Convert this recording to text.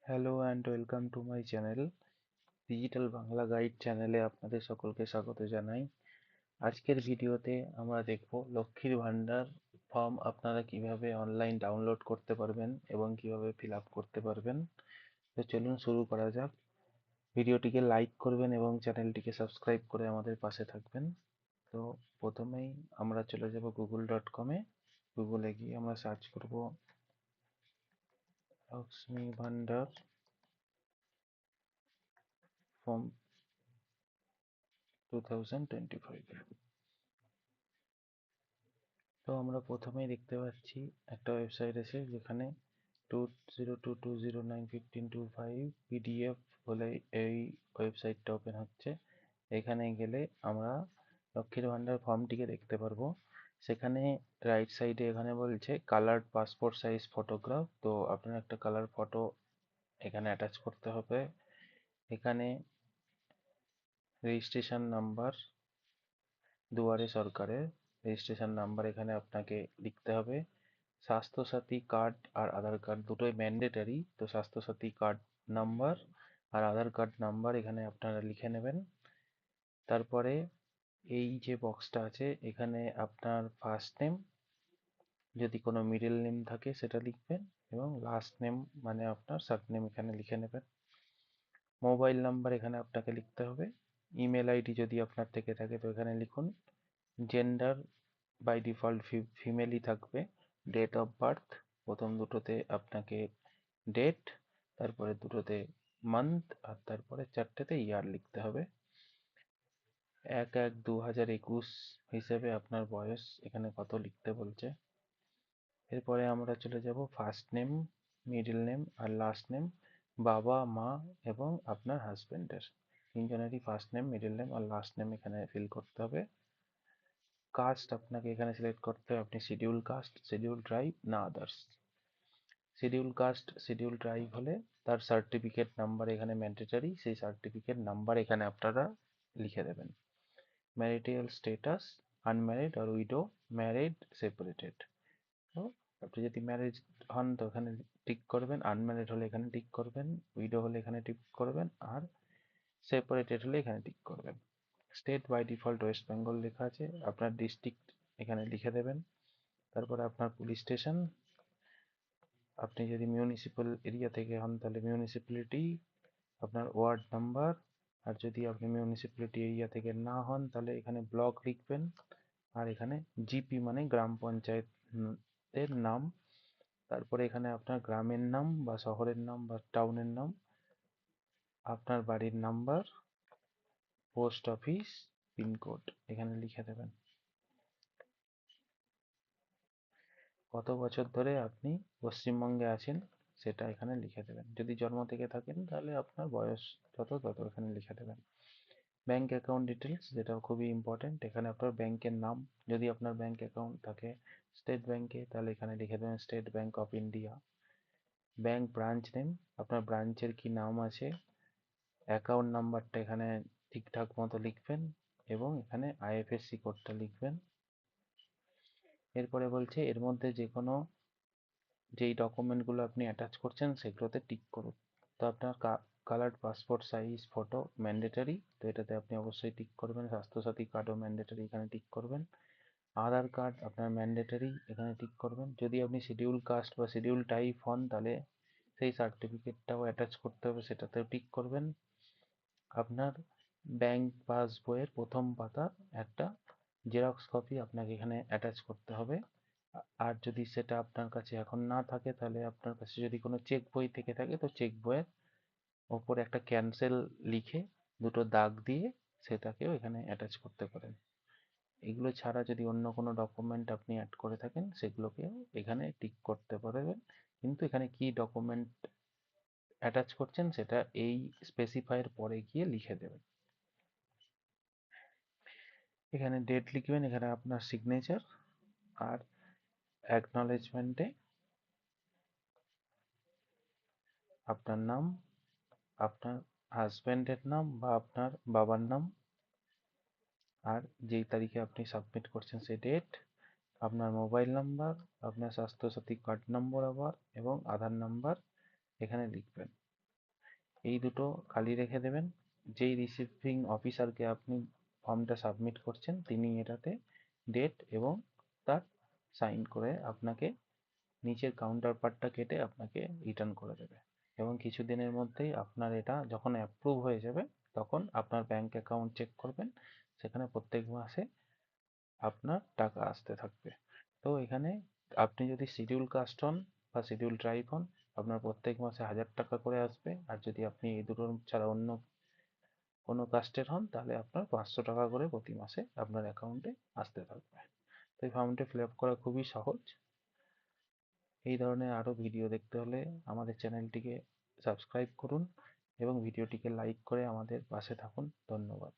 Hello and welcome to my channel digital Bangla guide চ্যানেলে আপনাদের সকলকে স্বাগত জানাই। আজকের ভিডিওতে আমরা দেখব লক্ষ্মীর ভান্ডার ফর্ম আপনারা কিভাবে অনলাইন ডাউনলোড করতে পারবেন এবং কিভাবে ফিল আপ করতে পারবেন। তো চলুন শুরু করা যাক। ভিডিওটিকে লাইক করবেন এবং চ্যানেলটিকে সাবস্ক্রাইব করে আমাদের পাশে থাকবেন। তো প্রথমেই আমরা চলে যাব google.com-এ। গুগলে গিয়ে আমরা সার্চ করব লক্ষ্মী ভান্ডার ফর্ম 2025। তো আমরা প্রথমেই দেখতে পাচ্ছি একটা ওয়েবসাইট আছে যেখানে 2022091525 পিডিএফ বলে এই ওয়েবসাইটটা ওপেন হচ্ছে। এখানে গেলে আমরা লক্ষ্মীর ভান্ডার ফর্মটিকে দেখতে পারবো। সেখানে রাইট সাইডে এখানে বলছে কালার্ড পাসপোর্ট সাইজ ফটোগ্রাফ। তো আপনার একটা কালার ফটো এখানে অ্যাটাচ করতে হবে। এখানে রেজিস্ট্রেশন নাম্বার, দুয়ারে সরকারের রেজিস্ট্রেশন নাম্বার এখানে আপনাকে লিখতে হবে। স্বাস্থ্যসাথী কার্ড আর আধার কার্ড দুটোই ম্যান্ডেটারি। তো স্বাস্থ্যসাথী কার্ড নাম্বার আর আধার কার্ড নাম্বার এখানে আপনারা লিখে নেবেন। তারপরে এই যে বক্সটা আছে এখানে আপনার ফার্স্ট নেম, যদি কোনো মিডল নেম থাকে সেটা লিখবেন, এবং লাস্ট নেম মানে আপনার সারনেম এখানে লিখে নেবেন। মোবাইল নাম্বার এখানে আপনাকে লিখতে হবে। ইমেল আইডি যদি আপনার থেকে থাকে তো এখানে লিখুন। জেন্ডার বাই ডিফল্ট ফিমেলই থাকবে। ডেট অফ বার্থ প্রথম দুটোতে আপনাকে ডেট, তারপরে দুটোতে মান্থ, আর তারপরে চারটেতে ইয়ার লিখতে হবে। 1/1/2021 হিসেবে আপনার বয়স এখানে কত লিখতে বলছে। এরপরে আমরা চলে যাব ফার্স্ট নেম, মিডল নেম আর লাস্ট নেম বাবা মা এবং আপনার হাজবেন্ডের তিনজনেরই ফার্স্ট নেম, মিডল নেম আর লাস্ট নেম এখানে ফিল করতে হবে। কাস্ট আপনাকে এখানে সিলেক্ট করতে হবে আপনি শিডিউল কাস্ট, শিডিউল ট্রাইব না others. Schedule caste, schedule tribe হলে তার সার্টিফিকেট নাম্বার এখানে ম্যান্ডেটরি, সেই সার্টিফিকেট নাম্বার এখানে আপনারা লিখে দেবেন। ম্যারিটাল স্ট্যাটাস আনম্যারিড আর উইডো, ম্যারিড, সেপারেটেড। তো আপনি যদি ম্যারেজ হন তো এখানে টিক করবেন, আনম্যারিড হলে এখানে টিক করবেন, উইডো হলে এখানে টিক করবেন, আর সেপারেটেড হলে এখানে টিক করবেন। State by default West Bengal লেখা আছে, আপনার ডিস্ট্রিক্ট এখানে লিখে দেবেন। তারপরে আপনার পুলিশ স্টেশন, আপনি যদি মিউনিসিপ্যাল এরিয়া থেকে হন তাহলে মিউনিসিপ্যালিটি, আপনার ওয়ার্ড নাম্বার, আর যদি আপনি মিউনিসিপ্যালিটি এরিয়া থেকে না হন তাহলে এখানে ব্লক লিখবেন, আর এখানে জিপি মানে গ্রাম পঞ্চায়েত এর নাম। তারপরে এখানে আপনার গ্রামের নাম বা শহরের নাম বা টাউনের নাম, আপনার বাড়ির নাম্বার, পোস্ট অফিস, পিনকোড এখানে লিখে দেবেন। কত বছর ধরে আপনি পশ্চিমবঙ্গে আছেন সেটা এখানে লিখে দেবেন। যদি জন্ম থেকে থাকেন তাহলে আপনার বয়স যত তত এখানে লিখে দেবেন। ব্যাংক অ্যাকাউন্ট ডিটেলস, যেটা খুবই ইম্পর্টেন্ট, এখানে আপনার ব্যাংকের নাম, যদি আপনার ব্যাংক অ্যাকাউন্ট থাকে স্টেট ব্যাংকে তাহলে এখানে লিখে দেবেন state bank of India. Bank branch name, আপনার ব্রাঞ্চের কি নাম আছে। অ্যাকাউন্ট নাম্বারটা এখানে ঠিকঠাক মতো লিখবেন এবং এখানে আইএফএসসি কোডটা লিখবেন। এরপরে বলছে এর মধ্যে যে কোনো যেই ডকুমেন্টগুলো আপনি অ্যাটাচ করছেন সেগুলোতে টিক করুন। তো আপনার coloured passport size photo mandatory, তো এটাতে আপনি অবশ্যই টিক করবেন। স্বাস্থ্যসাথী কার্ডও ম্যান্ডেটারি, এখানে টিক করবেন। আধার কার্ড আপনার ম্যান্ডেটারি, এখানে টিক করবেন। যদি আপনি শিডিউল কাস্ট বা শিডিউল টাইপ হন তাহলে সেই সার্টিফিকেটটাও অ্যাটাচ করতে হবে, সেটাতেও টিক করবেন। আপনার ব্যাংক পাসবইয়ের প্রথম পাতা একটা জেরক্স কপি আপনাকে এখানে অ্যাটাচ করতে হবে। আর যদি সেটা আপনার কাছে এখন না থাকে তাহলে আপনার কাছে যদি কোনো চেক বই থেকে থাকে তো চেক বইয়ের ওপরে একটা ক্যান্সেল লিখে দুটো দাগ দিয়ে সেটাকেও এখানে অ্যাটাচ করতে পারেন। এগুলো ছাড়া যদি অন্য কোনো ডকুমেন্ট আপনি অ্যাড করে থাকেন সেগুলোকেও এখানে টিক করতে পারবেন, কিন্তু এখানে কি ডকুমেন্ট অ্যাটাচ করছেন সেটা এই স্পেসিফাইয়ের পরে গিয়ে লিখে দেবেন। এখানে ডেট লিখবেন, এখানে আপনার সিগনেচার, আর অ্যাকনলেজমেন্টে আপনার নাম, আপনার হাজব্যান্ডের নাম বা আপনার বাবার নাম, আর যেই তারিখে আপনি সাবমিট করছেন সেই ডেট, আপনার মোবাইল নাম্বার, আপনার স্বাস্থ্যসাথী কার্ড নম্বর আবার এবং আধার নাম্বার এখানে লিখবেন। এই দুটো খালি রেখে দেবেন। যেই রিসিভিং অফিসারকে আপনি ফর্মটা সাবমিট করছেন তিনি এটাতে ডেট এবং তার সাইন করে আপনাকে নিচের কাউন্টার পার্টটা কেটে আপনাকে রিটার্ন করে দেবে, এবং কিছুদিনের মধ্যেই আপনার এটা যখন অ্যাপ্রুভ হয়ে যাবে তখন আপনার ব্যাংক অ্যাকাউন্ট চেক করবেন, সেখানে প্রত্যেক মাসে আপনার টাকা আসতে থাকবে। তো এখানে আপনি যদি শিডিউল কাস্ট হন বা শিডিউল ট্রাইব হন, আপনার প্রত্যেক মাসে 1000 টাকা করে আসবে, আর যদি আপনি এই দুটোর ছাড়া অন্য কোনো কাস্টের হন তাহলে আপনার 500 টাকা করে প্রতি মাসে আপনার অ্যাকাউন্টে আসতে থাকবে। তো এই ফর্মটা ফিল আপ করা খুবই সহজ। এই ধরনের আরও ভিডিও দেখতে হলে আমাদের চ্যানেলটিকে সাবস্ক্রাইব করুন এবং ভিডিওটিকে লাইক করে আমাদের পাশে থাকুন। ধন্যবাদ।